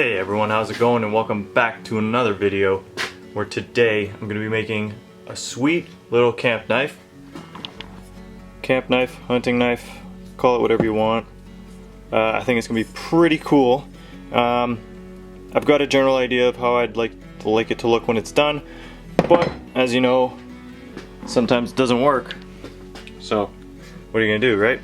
Hey everyone, how's it going, and welcome back to another video where today I'm going to be making a sweet little camp knife, hunting knife, call it whatever you want. I think it's going to be pretty cool. I've got a general idea of how I'd like it to look when it's done, but as you know, sometimes it doesn't work. So what are you going to do, right?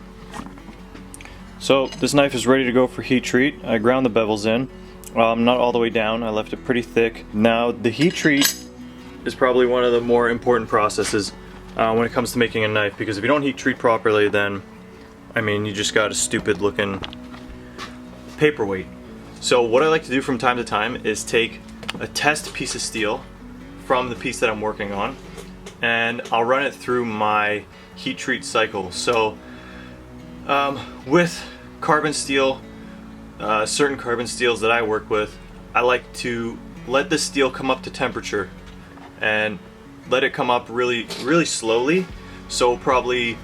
So this knife is ready to go for heat treat. I ground the bevels in. Not all the way down, I left it pretty thick. Now the heat treat is probably one of the more important processes when it comes to making a knife, because if you don't heat treat properly, then I mean you just got a stupid looking paperweight. So what I like to do from time to time is take a test piece of steel from the piece that I'm working on, and I'll run it through my heat treat cycle. So with carbon steel, certain carbon steels that I work with, I like to let the steel come up to temperature and let it come up really slowly. So it'll probably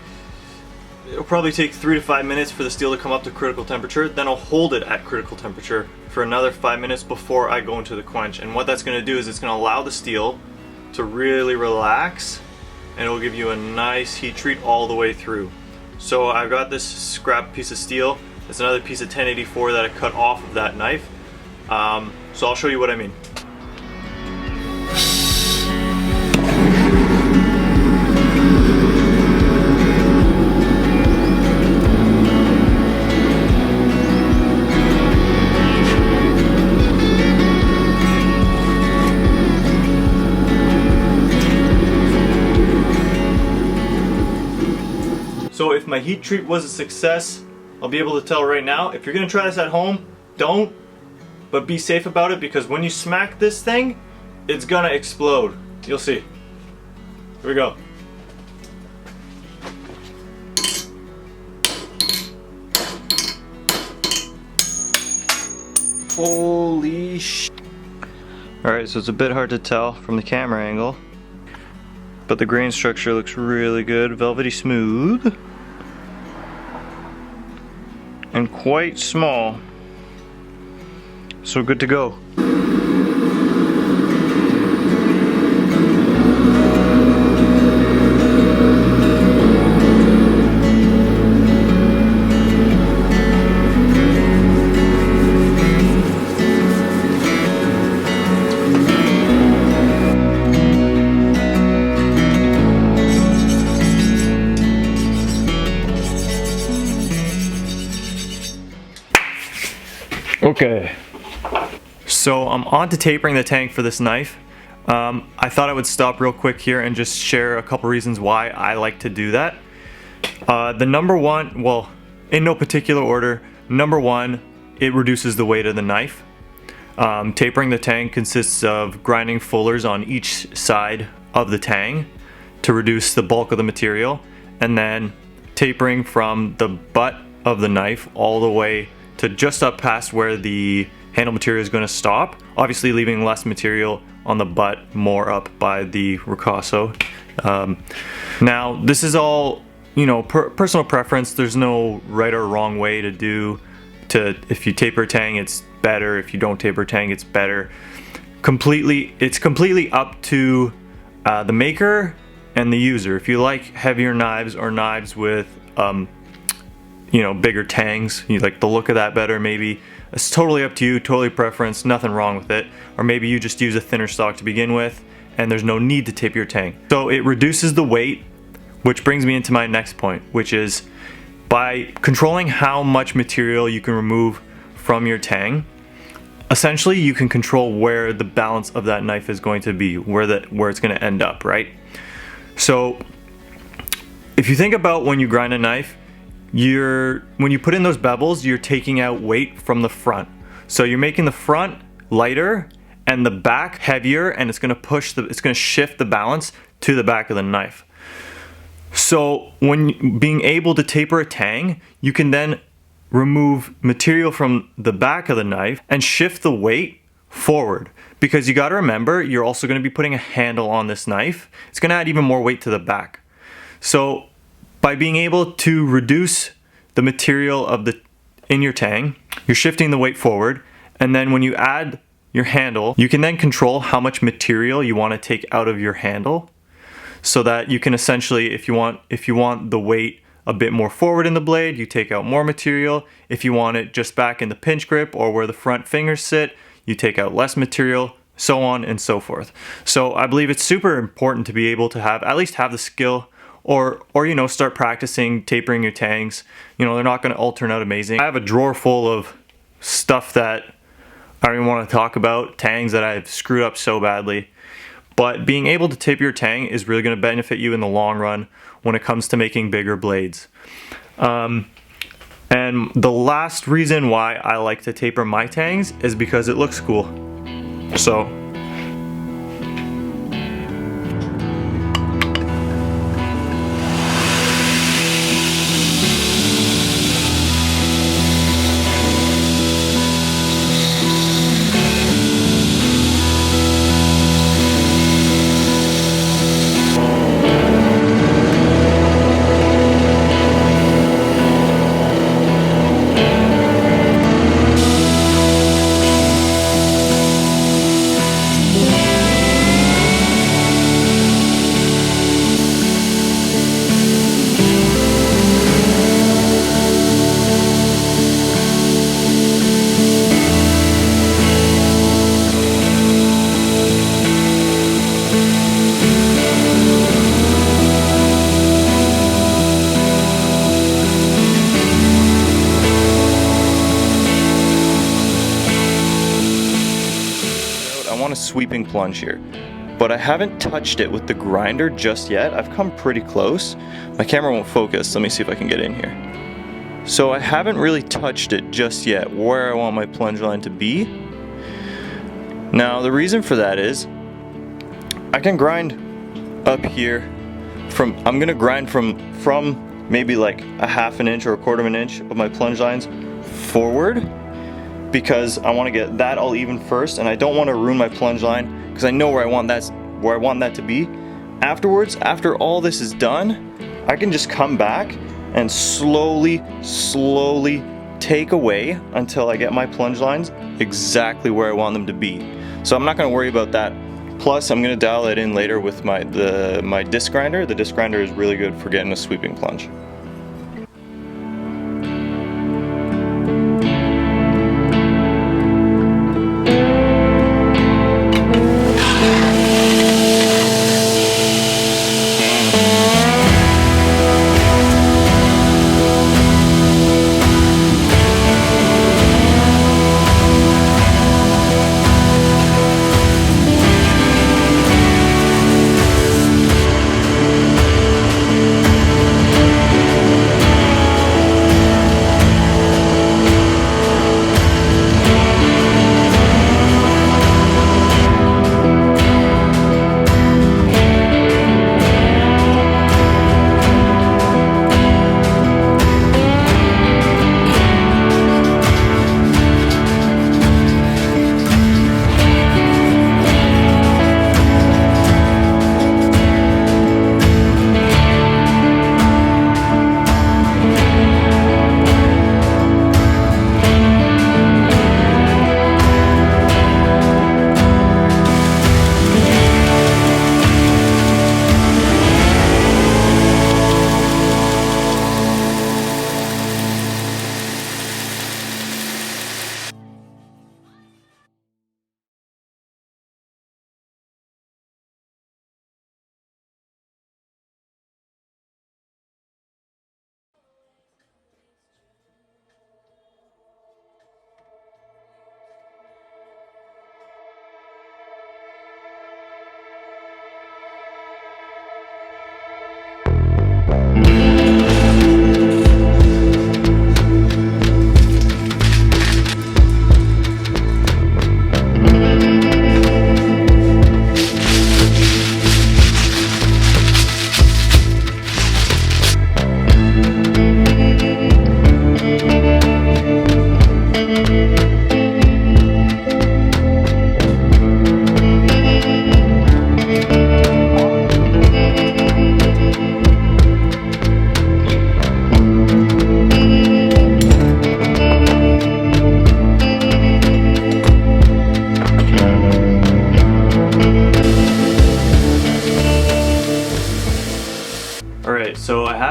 take 3 to 5 minutes for the steel to come up to critical temperature. Then I'll hold it at critical temperature for another 5 minutes before I go into the quench. And what that's going to do is it's going to allow the steel to really relax, and it will give you a nice heat treat all the way through. So I've got this scrap piece of steel. It's another piece of 1084 that I cut off of that knife. So I'll show you what I mean. So if my heat treat was a success, I'll be able to tell right now. If you're gonna try this at home, don't, but be safe about it, because when you smack this thing, it's gonna explode. You'll see. Here we go. Holy sh! Alright, so it's a bit hard to tell from the camera angle, but the grain structure looks really good, velvety smooth, and quite small, so good to go. Okay, so I'm on to tapering the tang for this knife. I thought I would stop real quick here and just share a couple reasons why I like to do that. The number one, well, in no particular order, number one, it reduces the weight of the knife. Tapering the tang consists of grinding fullers on each side of the tang to reduce the bulk of the material, and then tapering from the butt of the knife all the way to just up past where the handle material is going to stop, obviously leaving less material on the butt, more up by the ricasso. Now this is all, you know, personal preference. There's no right or wrong way to do if you taper tang it's better, if you don't taper tang it's better. It's completely up to the maker and the user. If you like heavier knives or knives with you know, bigger tangs, you like the look of that better, maybe it's totally up to you, totally preference, nothing wrong with it. Or maybe you just use a thinner stock to begin with and there's no need to tape your tang. So it reduces the weight, which brings me into my next point, which is by controlling how much material you can remove from your tang, essentially you can control where the balance of that knife is going to be, where it's going to end up, right? So if you think about when you grind a knife, when you put in those bevels, you're taking out weight from the front. So you're making the front lighter and the back heavier, and it's going to shift the balance to the back of the knife. So when being able to taper a tang, you can then remove material from the back of the knife and shift the weight forward, because you got to remember you're also going to be putting a handle on this knife. It's going to add even more weight to the back. So by being able to reduce the material in your tang, you're shifting the weight forward, And then when you add your handle, you can then control how much material you want to take out of your handle, so that you can essentially, if you want the weight a bit more forward in the blade, you take out more material. If you want it just back in the pinch grip or where the front fingers sit, you take out less material, so on and so forth. So I believe it's super important to be able to at least have the skill, or start practicing tapering your tangs. They're not going to all turn out amazing. I have a drawer full of stuff that I don't even want to talk about, tangs that I've screwed up so badly. But being able to taper your tang is really going to benefit you in the long run when it comes to making bigger blades. And the last reason why I like to taper my tangs is because it looks cool. So a sweeping plunge here, but I haven't touched it with the grinder just yet. I've come pretty close. My camera won't focus. Let me see if I can get in here. So I haven't really touched it just yet where I want my plunge line to be. Now the reason for that is I can grind up here I'm gonna grind from maybe like a half an inch or a quarter of an inch of my plunge lines forward, because I want to get that all even first, and I don't want to ruin my plunge line because I know where I want that to be. Afterwards, after all this is done, I can just come back and slowly take away until I get my plunge lines exactly where I want them to be. So I'm not going to worry about that. Plus, I'm going to dial it in later with my disc grinder. The disc grinder is really good for getting a sweeping plunge.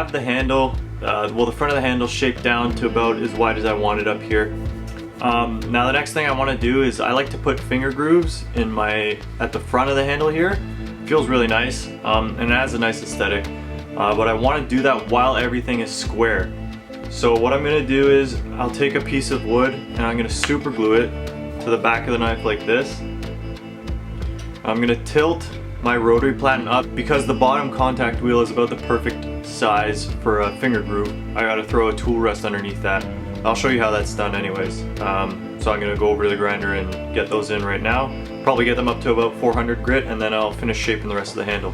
have the handle, well, the front of the handle shaped down to about as wide as I want it up here. Now the next thing I want to do is I like to put finger grooves at the front of the handle here. It feels really nice, and it has a nice aesthetic. But I want to do that while everything is square. So what I'm going to do is I'll take a piece of wood and I'm going to super glue it to the back of the knife like this. I'm going to tilt my rotary platen up because the bottom contact wheel is about the perfect size for a finger groove. I got to throw a tool rest underneath that. I'll show you how that's done anyways. So I'm going to go over to the grinder and get those in right now. Probably get them up to about 400 grit, and then I'll finish shaping the rest of the handle.